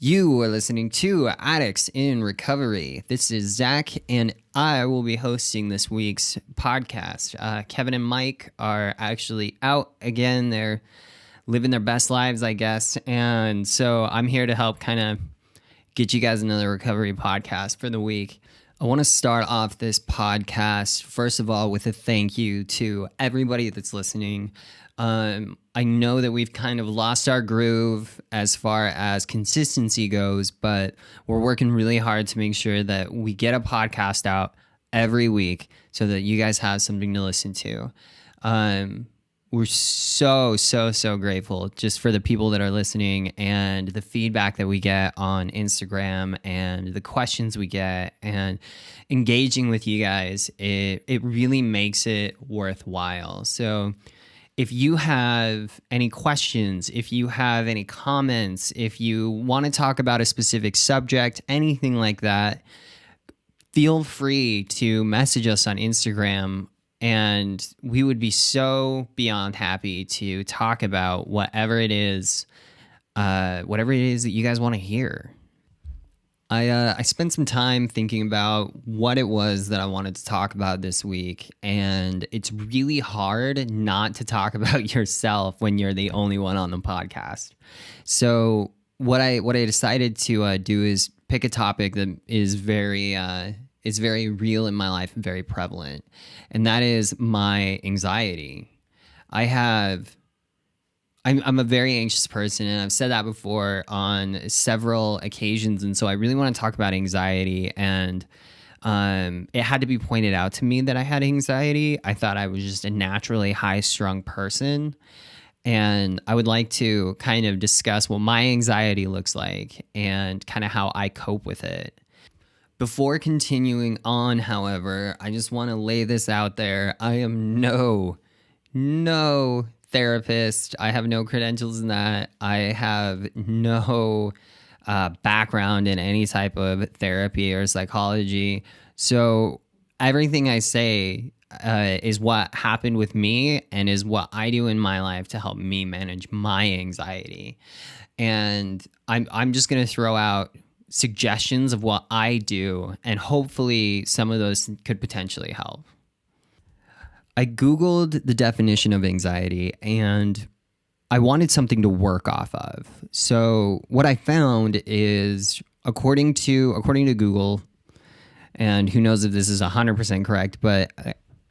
You are listening to Addicts in Recovery. This is Zach, and I will be hosting this week's podcast. Kevin and Mike are actually out again. They're living their best lives, I guess. And so I'm here to help kind of get you guys another recovery podcast for the week. I want to start off this podcast, first of all, with a thank you to everybody that's listening. I know that we've kind of lost our groove as far as consistency goes, but we're working really hard to make sure that we get a podcast out every week so that you guys have something to listen to. We're so grateful just for the people that are listening and the feedback that we get on Instagram and the questions we get and engaging with you guys. It really makes it worthwhile. So if you have any questions, if you have any comments, if you want to talk about a specific subject, anything like that, feel free to message us on Instagram, and we would be so beyond happy to talk about whatever it is that you guys want to hear. I spent some time thinking about what it was that I wanted to talk about this week, and it's really hard not to talk about yourself when you're the only one on the podcast. So what I decided to do is pick a topic that is very real in my life and very prevalent, and that is my anxiety. I'm a very anxious person, and I've said that before on several occasions, and so I really want to talk about anxiety, and it had to be pointed out to me that I had anxiety. I thought I was just a naturally high-strung person, and I would like to kind of discuss what my anxiety looks like and kind of how I cope with it. Before continuing on, however, I just want to lay this out there. I am no therapist. I have no credentials in that. I have no background in any type of therapy or psychology. So everything I say is what happened with me and is what I do in my life to help me manage my anxiety. And I'm just going to throw out suggestions of what I do, and hopefully some of those could potentially help. I Googled the definition of anxiety and I wanted something to work off of. So what I found is, according to Google, and who knows if this is 100% correct, but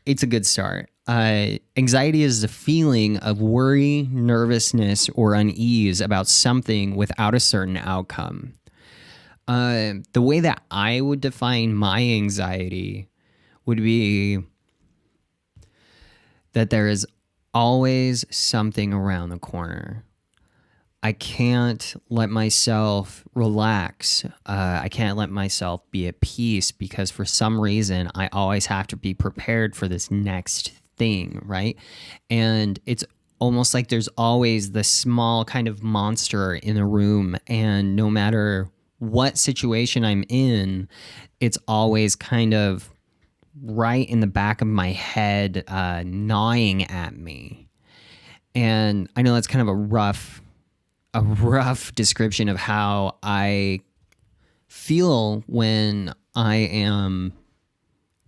it's a good start. Anxiety is the feeling of worry, nervousness, or unease about something without a certain outcome. The way that I would define my anxiety would be that there is always something around the corner. I can't let myself relax. I can't let myself be at peace because for some reason I always have to be prepared for this next thing, right? And it's almost like there's always this small kind of monster in the room, and no matter what situation I'm in, it's always kind of right in the back of my head, gnawing at me. And I know that's kind of a rough description of how I feel when I am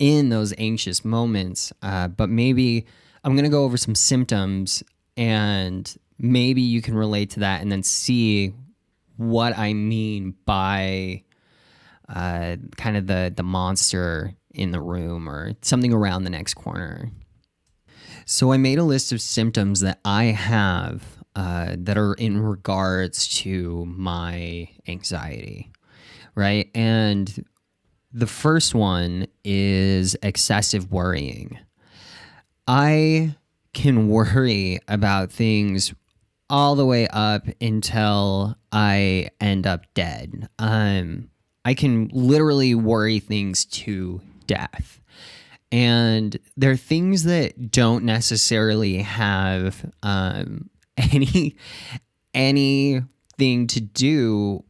in those anxious moments. But maybe I'm going to go over some symptoms, and maybe you can relate to that and then see what I mean by kind of the monster in the room or something around the next corner. So I made a list of symptoms that I have that are in regards to my anxiety, right? And the first one is excessive worrying. I can worry about things all the way up until I end up dead. I can literally worry things to death. And there are things that don't necessarily have anything to do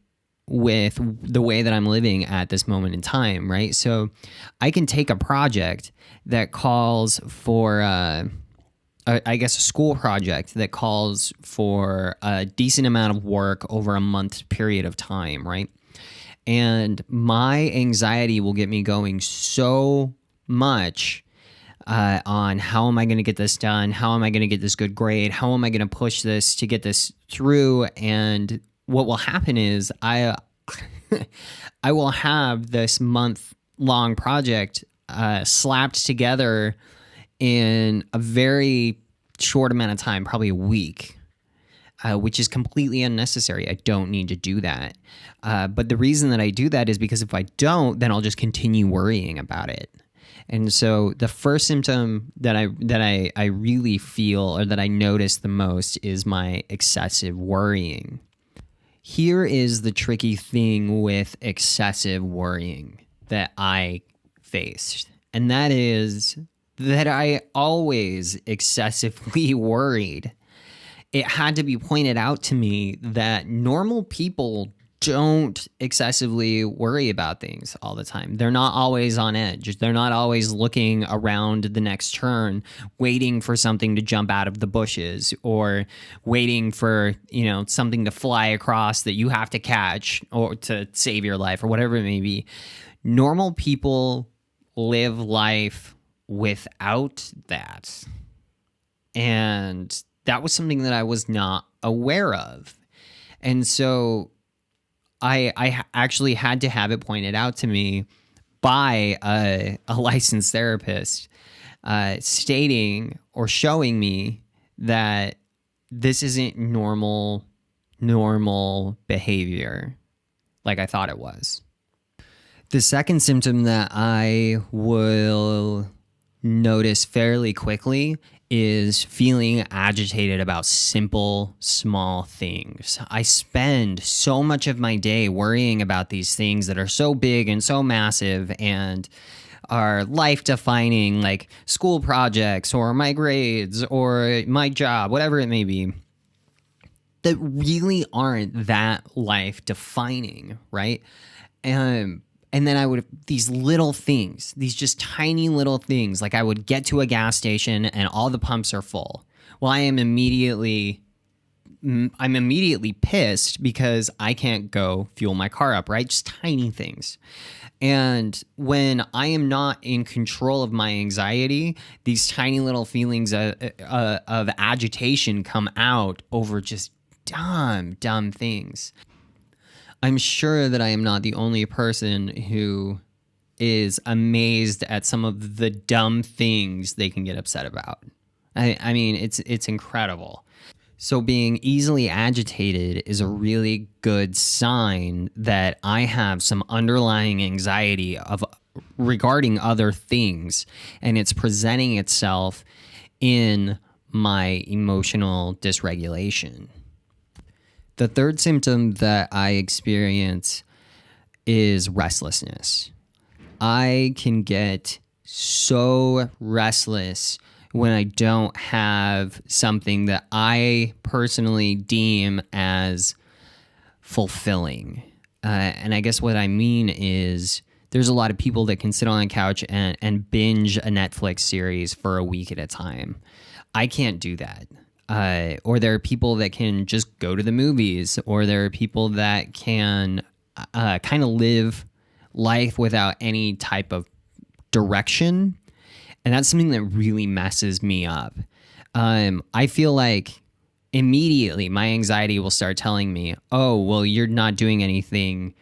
with the way that I'm living at this moment in time, right? So I can take a project that calls for I guess, a school project that calls for a decent amount of work over a month period of time, right? And my anxiety will get me going so much on how am I going to get this done? How am I going to get this good grade? How am I going to push this to get this through? And what will happen is I will have this month-long project slapped together in a very short amount of time, probably a week, which is completely unnecessary. I don't need to do that. But the reason that I do that is because if I don't, then I'll just continue worrying about it. And so the first symptom that I really feel, or that I notice the most, is my excessive worrying. Here is the tricky thing with excessive worrying that I faced, and that is that I always excessively worried. It had to be pointed out to me that normal people don't excessively worry about things all the time. They're not always on edge. They're not always looking around the next turn, waiting for something to jump out of the bushes, or waiting for, something to fly across that you have to catch or to save your life, or whatever it may be. Normal people live life without that. And that was something that I was not aware of. And so I actually had to have it pointed out to me by a licensed therapist, stating or showing me that this isn't normal behavior like I thought it was. The second symptom that I will notice fairly quickly is feeling agitated about simple, small things. I spend so much of my day worrying about these things that are so big and so massive and are life-defining, like school projects or my grades or my job, whatever it may be, that really aren't that life-defining, right? And then I would, these little things, these just tiny little things, like I would get to a gas station and all the pumps are full. Well, I'm immediately pissed because I can't go fuel my car up, right? Just tiny things. And when I am not in control of my anxiety, these tiny little feelings of agitation come out over just dumb things. I'm sure that I am not the only person who is amazed at some of the dumb things they can get upset about. I mean, it's incredible. So being easily agitated is a really good sign that I have some underlying anxiety regarding other things, and it's presenting itself in my emotional dysregulation. The third symptom that I experience is restlessness. I can get so restless when I don't have something that I personally deem as fulfilling. And I guess what I mean is there's a lot of people that can sit on a couch and binge a Netflix series for a week at a time. I can't do that. Or there are people that can just go to the movies, or there are people that can kind of live life without any type of direction. And that's something that really messes me up. I feel like immediately my anxiety will start telling me, oh, well, you're not doing anything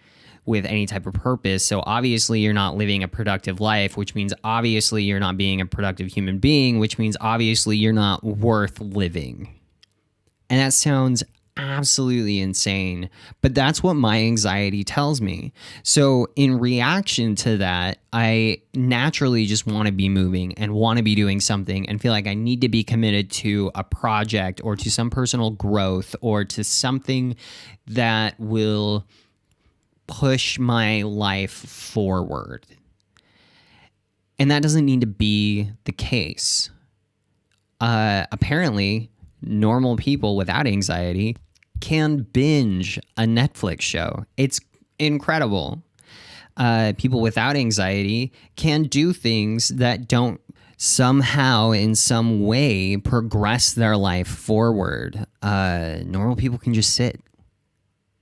with any type of purpose. So obviously you're not living a productive life, which means obviously you're not being a productive human being, which means obviously you're not worth living. And that sounds absolutely insane, but that's what my anxiety tells me. So in reaction to that, I naturally just want to be moving and want to be doing something and feel like I need to be committed to a project or to some personal growth or to something that will push my life forward. And that doesn't need to be the case. Apparently, normal people without anxiety can binge a Netflix show. It's incredible. People without anxiety can do things that don't somehow in some way progress their life forward. Normal people can just sit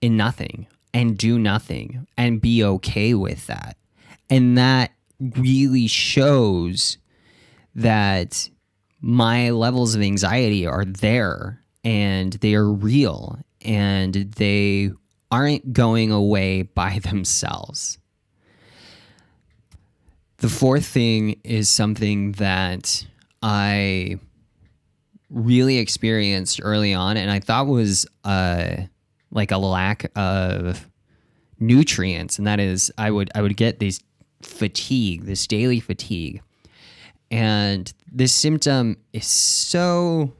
in nothing and do nothing and be okay with that. And that really shows that my levels of anxiety are there and they are real and they aren't going away by themselves. The fourth thing is something that I really experienced early on, and I thought was like a lack of nutrients, and that is I would get this daily fatigue, and this symptom is so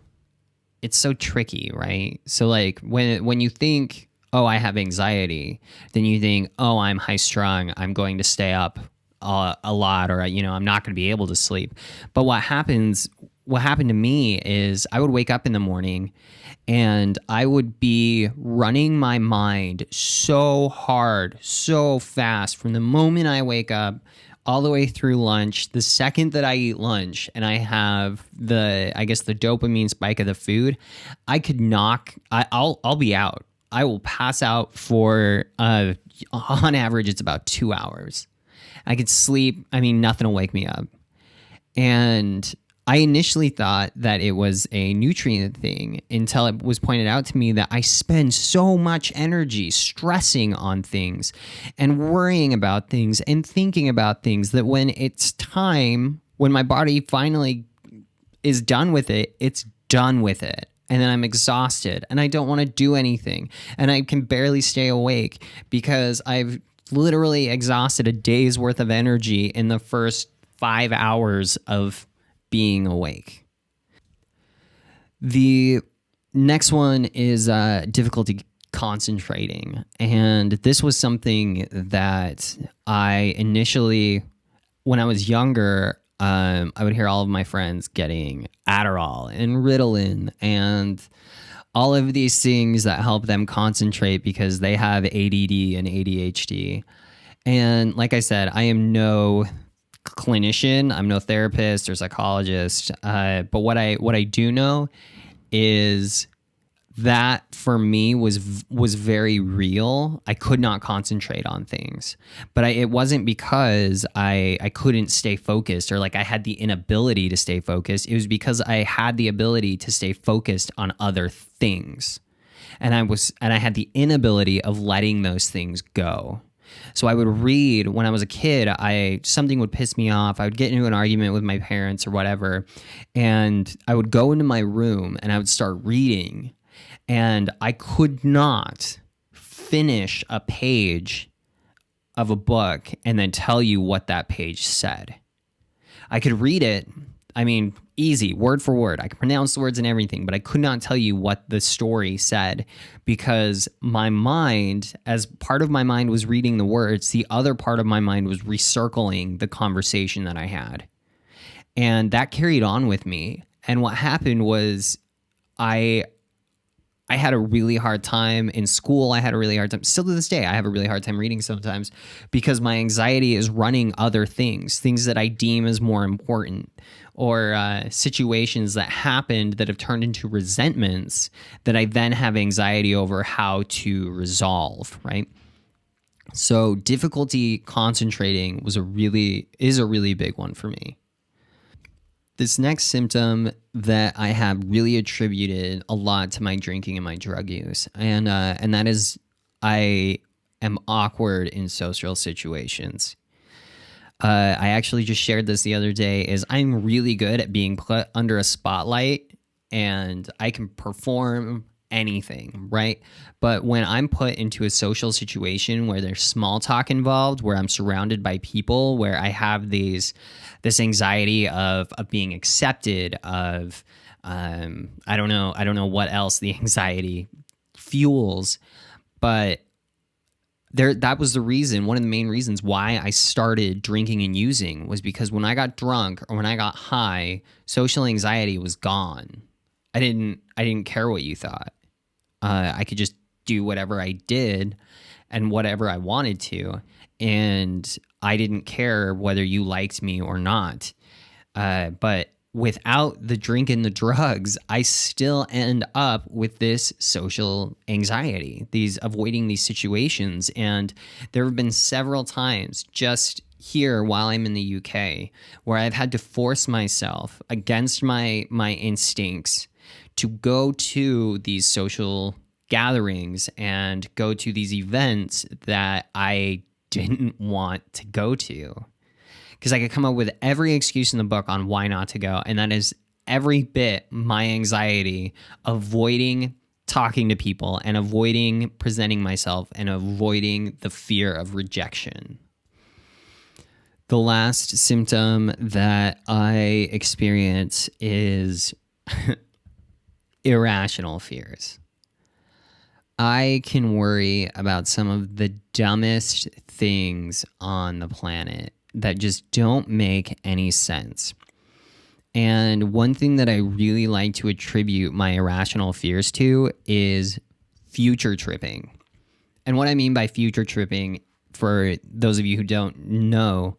tricky, right? So like when you think, oh, I have anxiety, then you think, oh, I'm high strung, I'm going to stay up a lot, or I'm not going to be able to sleep. But what happened to me is I would wake up in the morning and I would be running my mind so hard, so fast from the moment I wake up all the way through lunch. The second that I eat lunch and I have the dopamine spike of the food, I'll be out. I will pass out for on average it's about 2 hours. I could sleep. Nothing will wake me up. And I initially thought that it was a nutrient thing until it was pointed out to me that I spend so much energy stressing on things and worrying about things and thinking about things that when it's time, when my body finally is done with it, it's done with it. And then I'm exhausted and I don't want to do anything. And I can barely stay awake because I've literally exhausted a day's worth of energy in the first 5 hours of being awake. The next one is difficulty concentrating. And this was something that I initially, when I was younger, I would hear all of my friends getting Adderall and Ritalin and all of these things that help them concentrate because they have ADD and ADHD. And like I said, I am no clinician, I'm no therapist or psychologist, but what I do know is that for me was very real. I could not concentrate on things, but it wasn't because I couldn't stay focused or like I had the inability to stay focused. It was because I had the ability to stay focused on other things, and I had the inability of letting those things go. So I would read when I was a kid. Something would piss me off. I would get into an argument with my parents or whatever, and I would go into my room and I would start reading. And I could not finish a page of a book and then tell you what that page said. I could read it, easy, word for word. I could pronounce the words and everything, but I could not tell you what the story said because my mind, as part of my mind was reading the words, the other part of my mind was recircling the conversation that I had. And that carried on with me. And what happened was I had a really hard time in school. I had a really hard time. Still to this day, I have a really hard time reading sometimes because my anxiety is running other things that I deem as more important, or situations that happened that have turned into resentments that I then have anxiety over how to resolve, right? So difficulty concentrating is a really big one for me. This next symptom that I have really attributed a lot to my drinking and my drug use, and that is I am awkward in social situations. I actually just shared this the other day, is I'm really good at being put under a spotlight and I can perform anything, right? But when I'm put into a social situation where there's small talk involved, where I'm surrounded by people, where I have this anxiety of being accepted, of I don't know what else the anxiety fuels, but that was the reason, one of the main reasons why I started drinking and using, was because when I got drunk or when I got high, social anxiety was gone. I didn't care what you thought. I could just do whatever I did and whatever I wanted to, and I didn't care whether you liked me or not. But without the drink and the drugs, I still end up with this social anxiety, these avoiding these situations. And there have been several times just here while I'm in the UK where I've had to force myself against my instincts to go to these social gatherings and go to these events that I didn't want to go to. Because I could come up with every excuse in the book on why not to go. And that is every bit my anxiety avoiding talking to people and avoiding presenting myself and avoiding the fear of rejection. The last symptom that I experience is irrational fears. I can worry about some of the dumbest things on the planet that just don't make any sense. And one thing that I really like to attribute my irrational fears to is future tripping. And what I mean by future tripping, for those of you who don't know,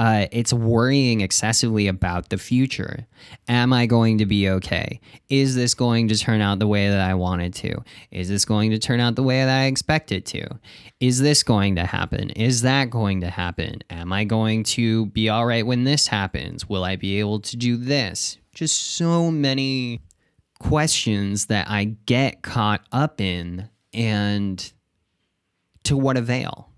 it's worrying excessively about the future. Am I going to be okay? Is this going to turn out the way that I want it to? Is this going to turn out the way that I expect it to? Is this going to happen? Is that going to happen? Am I going to be all right when this happens? Will I be able to do this? Just so many questions that I get caught up in, and to what avail?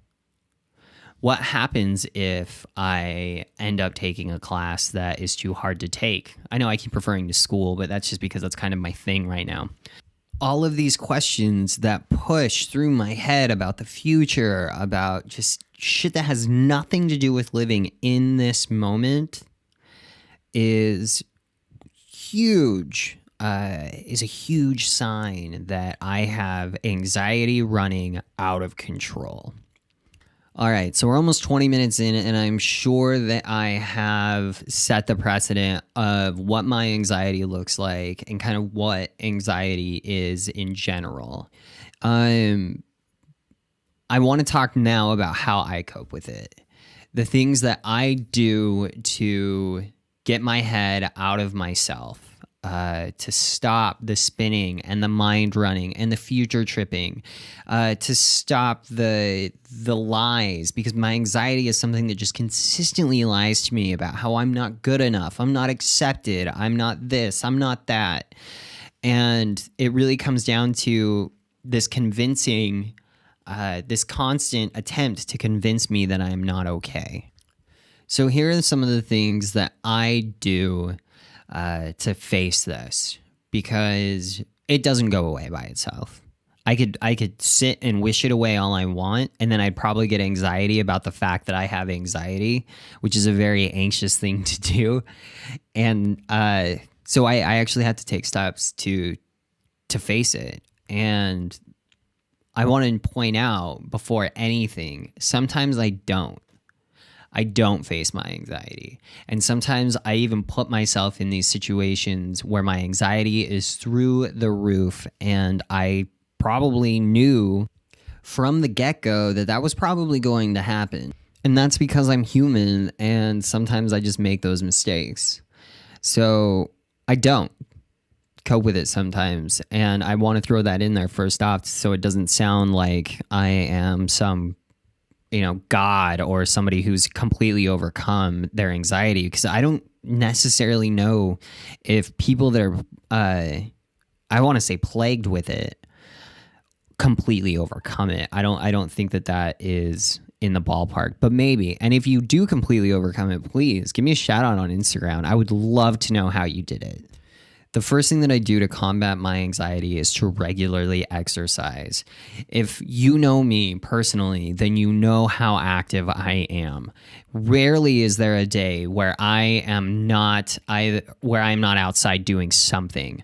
What happens if I end up taking a class that is too hard to take? I know I keep referring to school, but that's just because that's kind of my thing right now. All of these questions that push through my head about the future, about just shit that has nothing to do with living in this moment, is huge. Is a huge sign that I have anxiety running out of control. All right, so we're almost 20 minutes in, and I'm sure that I have set the precedent of what my anxiety looks like and kind of what anxiety is in general. I want to talk now about how I cope with it. The things that I do to get my head out of myself. To stop the spinning and the mind running and the future tripping, to stop the lies, because my anxiety is something that just consistently lies to me about how I'm not good enough, I'm not accepted, I'm not this, I'm not that. And it really comes down to this convincing, this constant attempt to convince me that I'm not okay. So here are some of the things that I do to face this, because it doesn't go away by itself. I could sit and wish it away all I want, and then I'd probably get anxiety about the fact that I have anxiety, which is a very anxious thing to do. And so I actually had to take steps to face it. And I want to point out before anything, sometimes I don't face my anxiety. And sometimes I even put myself in these situations where my anxiety is through the roof, and I probably knew from the get-go that that was probably going to happen. And that's because I'm human, and sometimes I just make those mistakes. So I don't cope with it sometimes. And I want to throw that in there first off so it doesn't sound like I am some God or somebody who's completely overcome their anxiety, because I don't necessarily know if people that are, I want to say plagued with it, completely overcome it. I don't think that is in the ballpark, but maybe. And if you do completely overcome it, please give me a shout out on Instagram. I would love to know how you did it. The first thing that I do to combat my anxiety is to regularly exercise. If you know me personally, then you know how active I am. Rarely is there a day where I'm not outside doing something.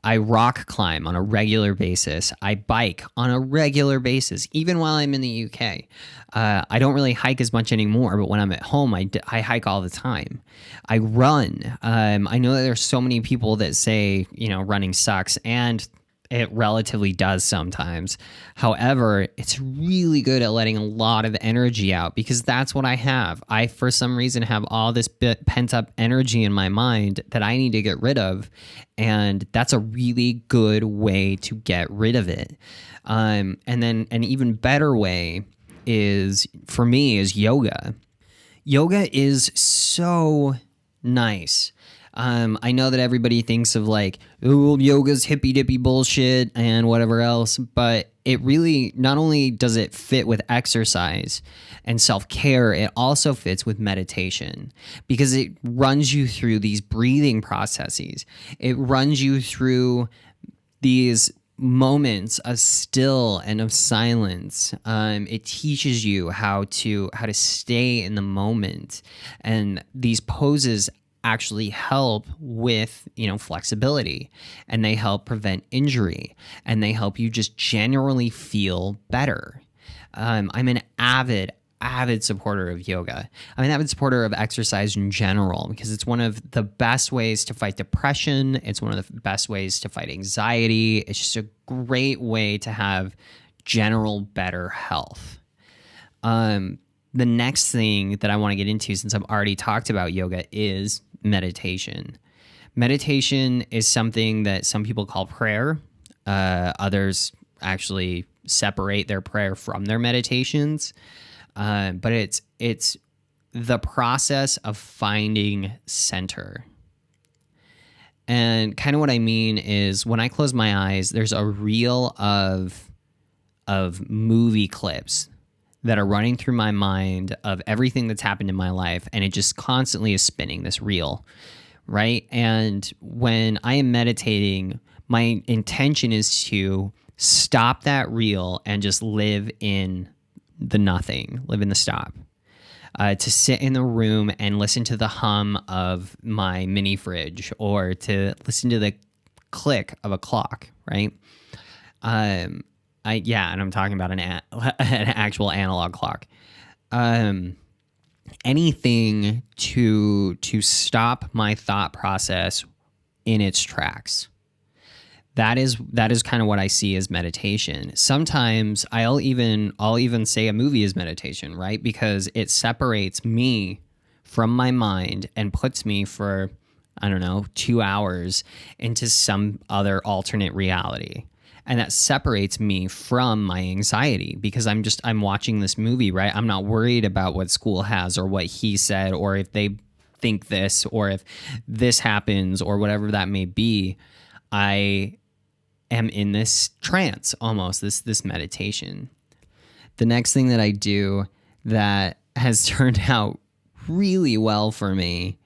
I rock climb on a regular basis. I bike on a regular basis, even while I'm in the UK. I don't really hike as much anymore, but when I'm at home, I hike all the time. I run. I know that there's so many people that say, running sucks, and It relatively does sometimes. However, it's really good at letting a lot of energy out because that's what I have. I, for some reason, have all this pent up energy in my mind that I need to get rid of. And that's a really good way to get rid of it. And then an even better way is, for me, is yoga. Yoga is so nice. I know that everybody thinks of like, oh, yoga's hippy dippy bullshit and whatever else, but it really, not only does it fit with exercise and self-care, it also fits with meditation because it runs you through these breathing processes. It runs you through these moments of still and of silence. It teaches you how to stay in the moment, and these poses actually help with, flexibility, and they help prevent injury, and they help you just generally feel better. I'm an avid supporter of yoga. I'm an avid supporter of exercise in general because it's one of the best ways to fight depression. It's one of the best ways to fight anxiety. It's just a great way to have general better health. The next thing that I want to get into, since I've already talked about yoga, is meditation. Meditation is something that some people call prayer. Others actually separate their prayer from their meditations. But it's the process of finding center. And kind of what I mean is when I close my eyes, there's a reel of movie clips that are running through my mind of everything that's happened in my life, and it just constantly is spinning this reel, right? And when I am meditating, my intention is to stop that reel and just live in the nothing, live in the stop. To sit in the room and listen to the hum of my mini fridge, or to listen to the click of a clock, right? And I'm talking about an actual analog clock. Anything to stop my thought process in its tracks. That is kind of what I see as meditation. Sometimes I'll even say a movie is meditation, right? Because it separates me from my mind and puts me for, 2 hours into some other alternate reality. And that separates me from my anxiety because I'm watching this movie, right? I'm not worried about what school has or what he said or if they think this or if this happens or whatever that may be. I am in this trance, almost this meditation. The next thing that I do that has turned out really well for me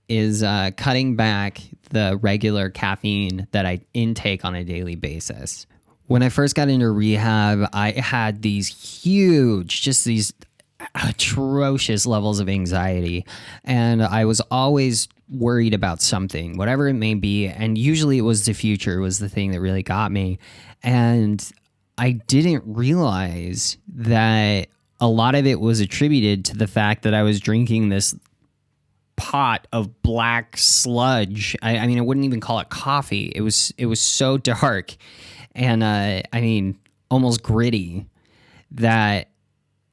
is cutting back the regular caffeine that I intake on a daily basis. When I first got into rehab, I had these atrocious levels of anxiety, and I was always worried about something, whatever it may be, and usually it was the future was the thing that really got me. And I didn't realize that a lot of it was attributed to the fact that I was drinking this pot of black sludge. I mean, I wouldn't even call it coffee. It was so dark and almost gritty, that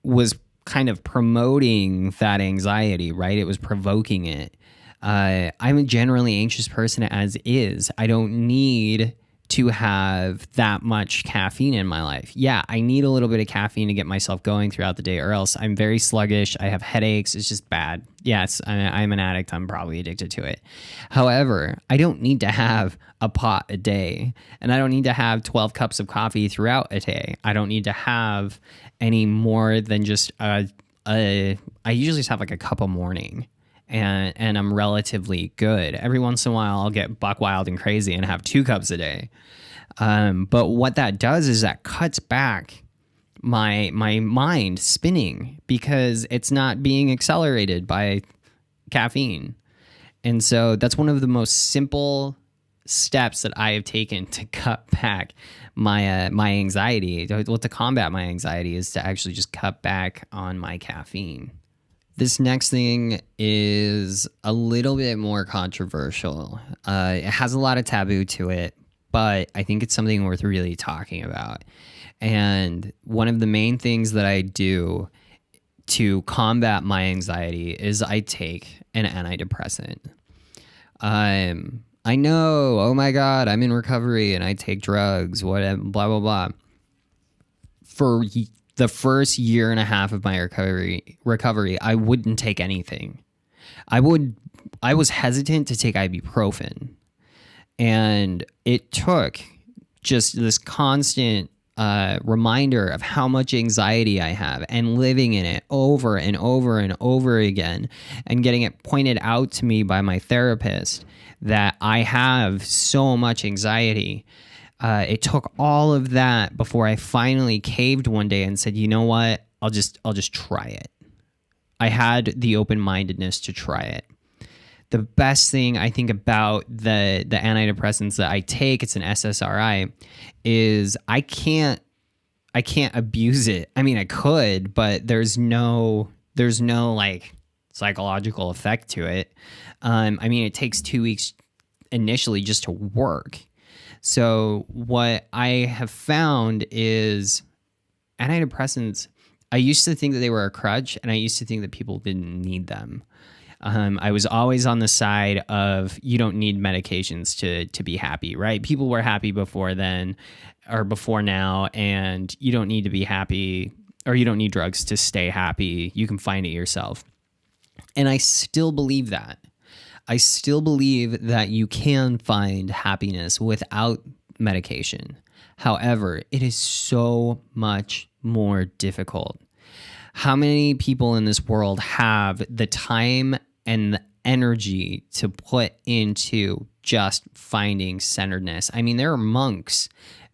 was kind of promoting that anxiety, right? It was provoking it. I'm a generally anxious person as is. I don't need to have that much caffeine in my life. Yeah, I need a little bit of caffeine to get myself going throughout the day, or else I'm very sluggish. I have headaches. It's just bad. Yes, I'm an addict. I'm probably addicted to it. However, I don't need to have a pot a day, and I don't need to have 12 cups of coffee throughout a day. I don't need to have any more than just I usually just have like a cup a morning. And I'm relatively good. Every once in a while, I'll get buck wild and crazy and have 2 cups a day. But what that does is that cuts back my mind spinning because it's not being accelerated by caffeine. And so that's one of the most simple steps that I have taken to cut back my anxiety. To combat my anxiety is to actually just cut back on my caffeine. This next thing is a little bit more controversial. It has a lot of taboo to it, but I think it's something worth really talking about. And one of the main things that I do to combat my anxiety is I take an antidepressant. I know, oh my God, I'm in recovery and I take drugs, whatever, blah, blah, blah. For the first year and a half of my recovery, I wouldn't take anything. I was hesitant to take ibuprofen. And it took just this constant reminder of how much anxiety I have and living in it over and over and over again and getting it pointed out to me by my therapist that I have so much anxiety. It took all of that before I finally caved one day and said, you know what? I'll just try it. I had the open-mindedness to try it. The best thing I think about the antidepressants that I take, it's an SSRI, is I can't abuse it. I mean, I could, but there's no like psychological effect to it. I mean, it takes 2 weeks initially just to work. So what I have found is antidepressants, I used to think that they were a crutch, and I used to think that people didn't need them. I was always on the side of you don't need medications to be happy, right? People were happy before then or before now, and you don't need to be happy, or you don't need drugs to stay happy. You can find it yourself. And I still believe that. I still believe that you can find happiness without medication. However, it is so much more difficult. How many people in this world have the time and the energy to put into just finding centeredness? I mean, there are monks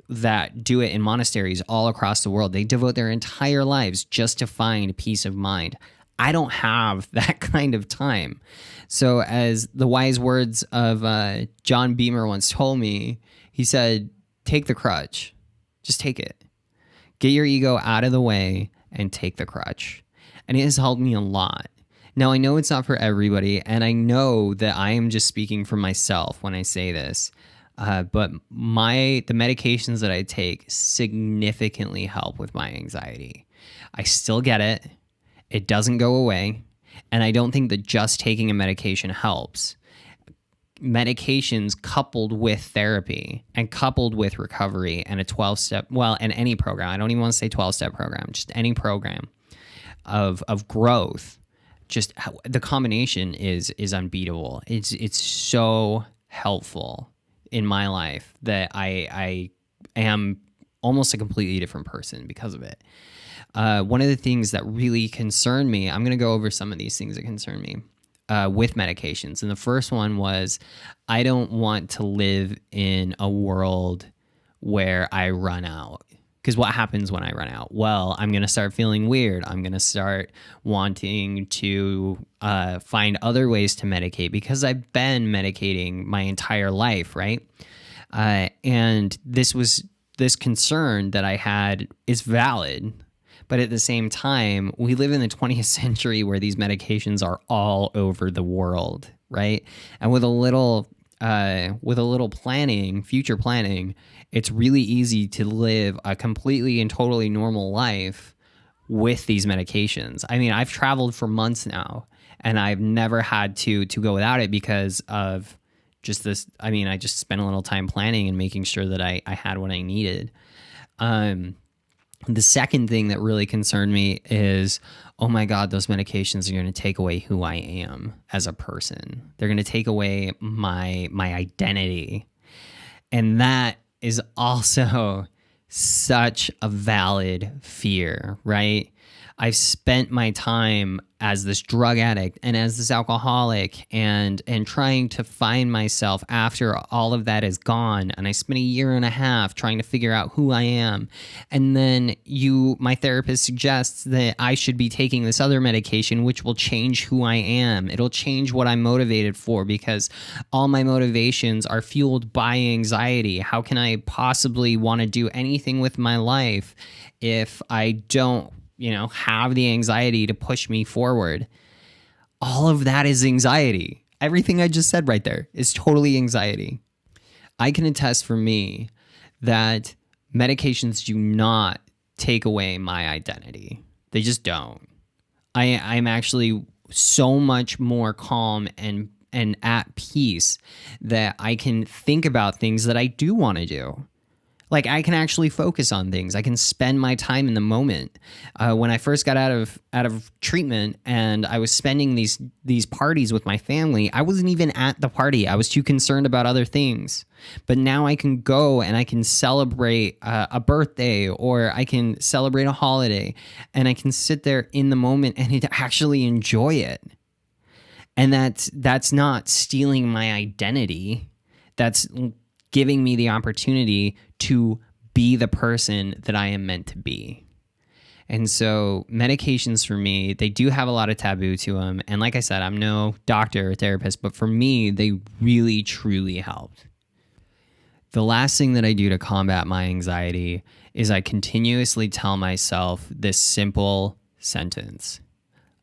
that do it in monasteries all across the world. They devote their entire lives just to find peace of mind. I don't have that kind of time. So as the wise words of John Beamer once told me, he said, take the crutch. Just take it. Get your ego out of the way and take the crutch. And it has helped me a lot. Now, I know it's not for everybody, and I know that I am just speaking for myself when I say this, but the medications that I take significantly help with my anxiety. I still get it. It doesn't go away, and I don't think that just taking a medication helps. Medications coupled with therapy and coupled with recovery and a 12-step, and any program, I don't even want to say 12-step program, just any program of growth, just the combination is unbeatable. It's so helpful in my life that I am almost a completely different person because of it. One of the things that really concerned me, I'm going to go over some of these things that concern me with medications. And the first one was, I don't want to live in a world where I run out. Because what happens when I run out? Well, I'm going to start feeling weird. I'm going to start wanting to find other ways to medicate because I've been medicating my entire life, right? And this concern that I had is valid. But at the same time, we live in the 20th century where these medications are all over the world, right? And with a little planning, future planning, it's really easy to live a completely and totally normal life with these medications. I mean, I've traveled for months now, and I've never had to go without it because of just this. I mean, I just spent a little time planning and making sure that I had what I needed. The second thing that really concerned me is, oh my God, those medications are going to take away who I am as a person. They're going to take away my identity. And that is also such a valid fear, right? I've spent my time as this drug addict and as this alcoholic and trying to find myself after all of that is gone. And I spent a year and a half trying to figure out who I am. And then my therapist suggests that I should be taking this other medication, which will change who I am. It'll change what I'm motivated for because all my motivations are fueled by anxiety. How can I possibly want to do anything with my life if I don't have the anxiety to push me forward? All of that is anxiety. Everything I just said right there is totally anxiety. I can attest for me that medications do not take away my identity. They just don't. I'm actually so much more calm and at peace that I can think about things that I do want to do. Like, I can actually focus on things. I can spend my time in the moment. When I first got out of treatment and I was spending these parties with my family, I wasn't even at the party. I was too concerned about other things. But now I can go and I can celebrate a birthday, or I can celebrate a holiday, and I can sit there in the moment and actually enjoy it. And that's not stealing my identity. That's giving me the opportunity to be the person that I am meant to be. And so medications for me, they do have a lot of taboo to them. And like I said, I'm no doctor or therapist, but for me, they really, truly helped. The last thing that I do to combat my anxiety is I continuously tell myself this simple sentence: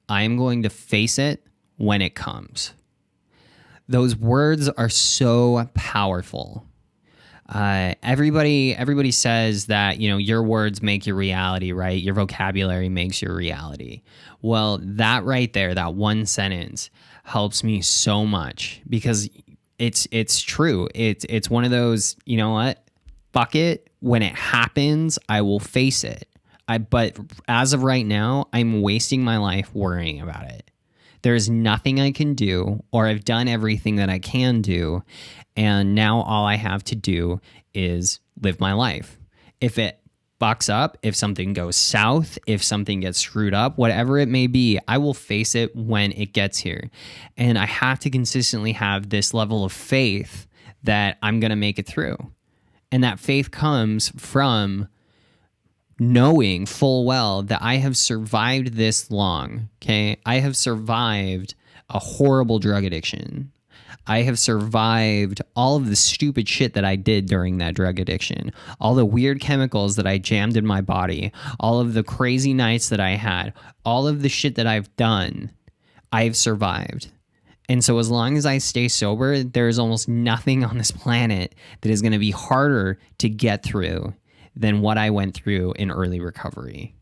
I am going to face it when it comes. Those words are so powerful. Everybody says that, your words make your reality, right? Your vocabulary makes your reality. Well, that right there, that one sentence helps me so much, because it's true. It's one of those, you know what? Fuck it. When it happens, I will face it. But as of right now, I'm wasting my life worrying about it. There's nothing I can do, or I've done everything that I can do, and now all I have to do is live my life. If it fucks up, if something goes south, if something gets screwed up, whatever it may be, I will face it when it gets here. And I have to consistently have this level of faith that I'm going to make it through. And that faith comes from knowing full well that I have survived this long, okay? I have survived a horrible drug addiction. I have survived all of the stupid shit that I did during that drug addiction, all the weird chemicals that I jammed in my body, all of the crazy nights that I had, all of the shit that I've done, I've survived. And so as long as I stay sober, there's almost nothing on this planet that is going to be harder to get through than what I went through in early recovery.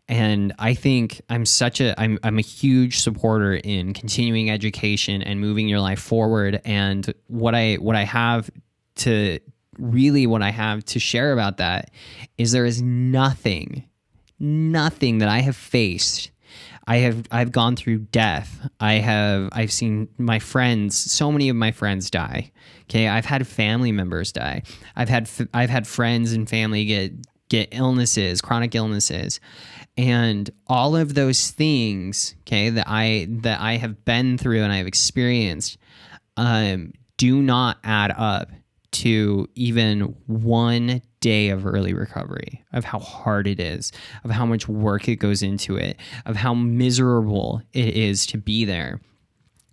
And I think I'm a huge supporter in continuing education and moving your life forward. And what I have to share about that is there is nothing that I have faced. I've gone through death. I've seen my friends, so many of my friends die. Okay, I've had family members die. I've had friends and family get illnesses, chronic illnesses, and all of those things, okay, that I have been through and I've experienced, do not add up to even one day of early recovery, of how hard it is, of how much work it goes into it, of how miserable it is to be there.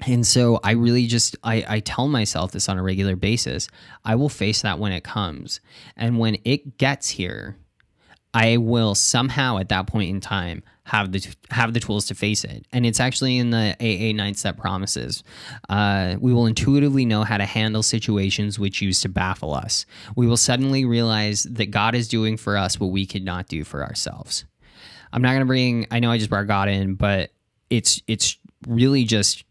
And so I really I tell myself this on a regular basis. I will face that when it comes. And when it gets here, I will somehow at that point in time have the tools to face it. And it's actually in the AA 9-step promises. We will intuitively know how to handle situations which used to baffle us. We will suddenly realize that God is doing for us what we could not do for ourselves. I'm not going to I know I just brought God in, but it's really just,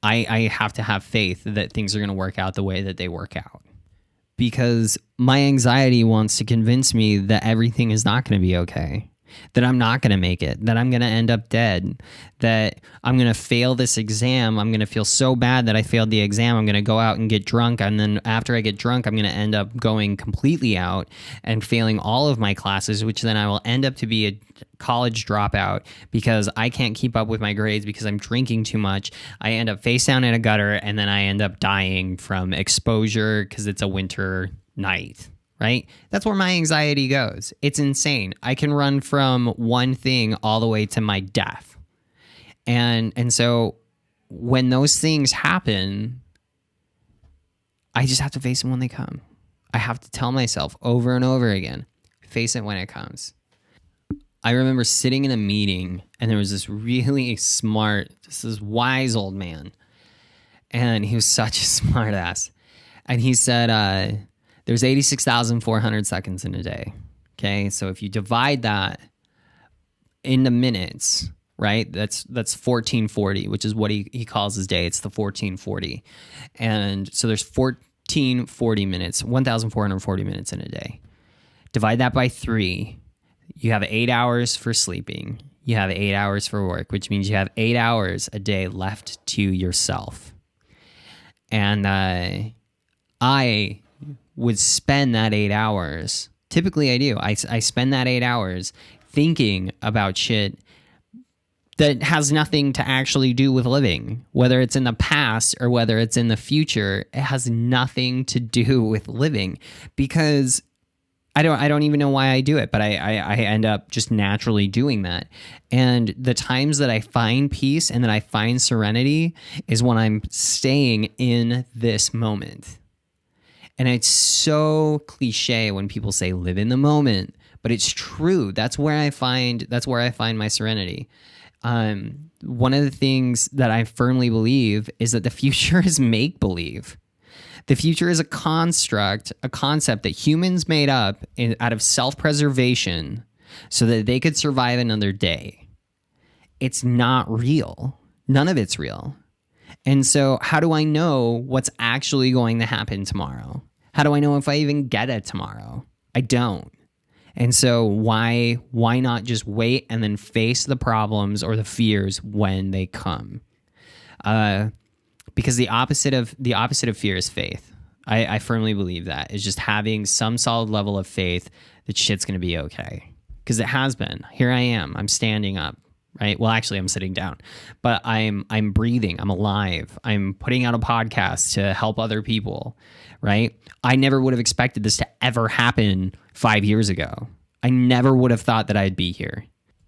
I have to have faith that things are going to work out the way that they work out. Because my anxiety wants to convince me that everything is not going to be okay, that I'm not going to make it, that I'm going to end up dead, that I'm going to fail this exam. I'm going to feel so bad that I failed the exam. I'm going to go out and get drunk. And then after I get drunk, I'm going to end up going completely out and failing all of my classes, which then I will end up to be a college dropout because I can't keep up with my grades because I'm drinking too much. I end up face down in a gutter, and then I end up dying from exposure because it's a winter night, right? That's where my anxiety goes. It's insane. I can run from one thing all the way to my death. And so when those things happen, I just have to face them when they come. I have to tell myself over and over again, face it when it comes. I remember sitting in a meeting, and there was this really smart, this wise old man, and he was such a smart ass. And he said, There's 86,400 seconds in a day. Okay, so if you divide that into minutes, right? That's 1440, which is what he calls his day. It's the 1440. And so there's 1440 minutes, 1,440 minutes in a day. Divide that by 3. You have 8 hours for sleeping. You have 8 hours for work, which means you have 8 hours a day left to yourself. And I would spend that 8 hours. Typically I do. I spend that 8 hours thinking about shit that has nothing to actually do with living, whether it's in the past or whether it's in the future. It has nothing to do with living, because I don't even know why I do it, but I end up just naturally doing that. And the times that I find peace and that I find serenity is when I'm staying in this moment. And it's so cliche when people say live in the moment, but it's true. That's where I find my serenity. One of the things that I firmly believe is that the future is make-believe. The future is a construct, a concept that humans made up out of self-preservation so that they could survive another day. It's not real. None of it's real. And so how do I know what's actually going to happen tomorrow? How do I know if I even get it tomorrow? I don't. And so why not just wait and then face the problems or the fears when they come? Because the opposite of fear is faith. I firmly believe that is just having some solid level of faith that shit's going to be okay. Because it has been. Here I am. I'm standing up. Right. Well, actually, I'm sitting down, but I'm breathing. I'm alive. I'm putting out a podcast to help other people. Right. I never would have expected this to ever happen 5 years ago. I never would have thought that I'd be here.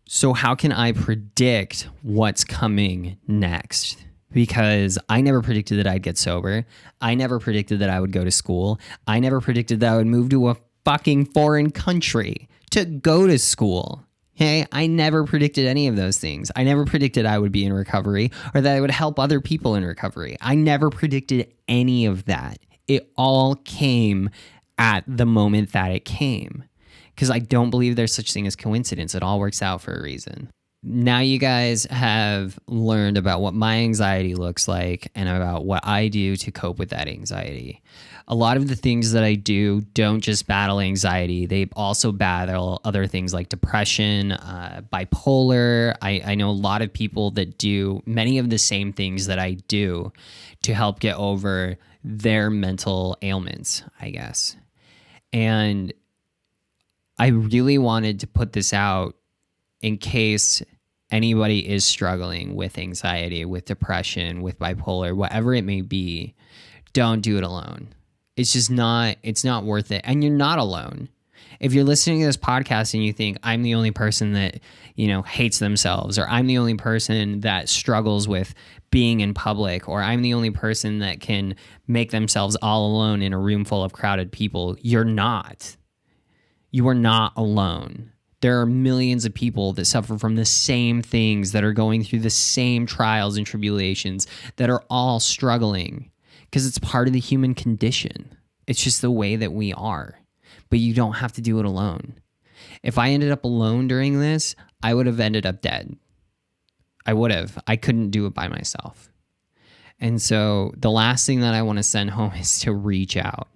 So how can I predict what's coming next? Because I never predicted that I'd get sober. I never predicted that I would go to school. I never predicted that I would move to a fucking foreign country to go to school. Okay, I never predicted any of those things. I never predicted I would be in recovery or that I would help other people in recovery. I never predicted any of that. It all came at the moment that it came, because I don't believe there's such thing as coincidence. It all works out for a reason. Now you guys have learned about what my anxiety looks like and about what I do to cope with that anxiety. A lot of the things that I do don't just battle anxiety. They also battle other things like depression, bipolar. I know a lot of people that do many of the same things that I do to help get over their mental ailments, I guess. And I really wanted to put this out in case anybody is struggling with anxiety, with depression, with bipolar, whatever it may be. Don't do it alone. It's not worth it. And you're not alone. If you're listening to this podcast and you think I'm the only person that, hates themselves, or I'm the only person that struggles with being in public, or I'm the only person that can make themselves all alone in a room full of crowded people, you're not. You are not alone. There are millions of people that suffer from the same things, that are going through the same trials and tribulations, that are all struggling, because it's part of the human condition. It's just the way that we are. But you don't have to do it alone. If I ended up alone during this, I would have ended up dead. I would have. I couldn't do it by myself. And so the last thing that I want to send home is to reach out.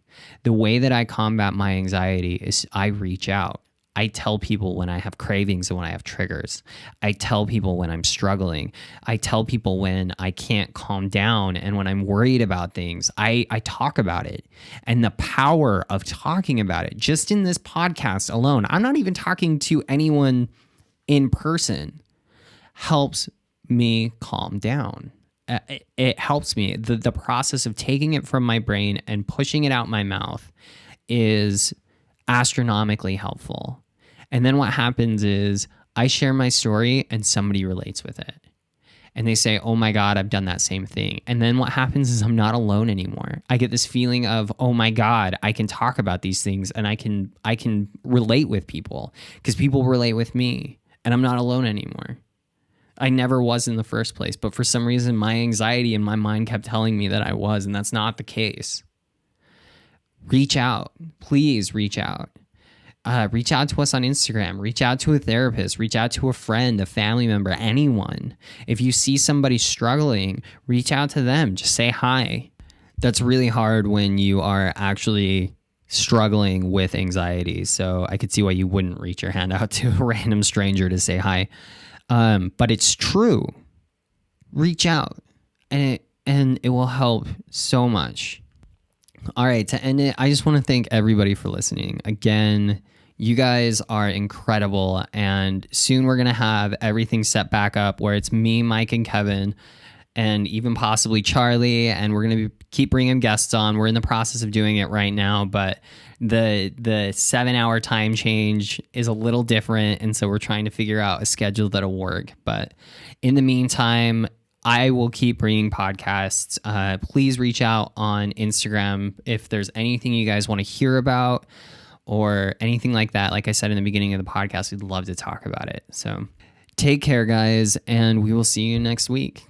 The way that I combat my anxiety is I reach out. I tell people when I have cravings and when I have triggers. I tell people when I'm struggling. I tell people when I can't calm down and when I'm worried about things. I talk about it. And the power of talking about it, just in this podcast alone, I'm not even talking to anyone in person, helps me calm down. It helps me. The process of taking it from my brain and pushing it out my mouth is astronomically helpful. And then what happens is I share my story and somebody relates with it. And they say, oh my God, I've done that same thing. And then what happens is I'm not alone anymore. I get this feeling of, oh my God, I can talk about these things and I can relate with people because people relate with me and I'm not alone anymore. I never was in the first place, but for some reason my anxiety and my mind kept telling me that I was, and that's not the case. reach out. Please reach out. Reach out to us on Instagram. Reach out to a therapist. Reach out to a friend, a family member, anyone. If you see somebody struggling, reach out to them. Just say hi. That's really hard when you are actually struggling with anxiety. So I could see why you wouldn't reach your hand out to a random stranger to say hi. But it's true. Reach out, and it will help so much. All right, to end it, I just want to thank everybody for listening. Again, you guys are incredible, and soon we're going to have everything set back up where it's me, Mike, and Kevin, and even possibly Charlie, and we're going to keep bringing guests on. We're in the process of doing it right now, but the 7-hour time change is a little different, and so we're trying to figure out a schedule that'll work. But in the meantime, I will keep bringing podcasts. Please reach out on Instagram if there's anything you guys want to hear about or anything like that. Like I said in the beginning of the podcast, we'd love to talk about it. So take care, guys, and we will see you next week.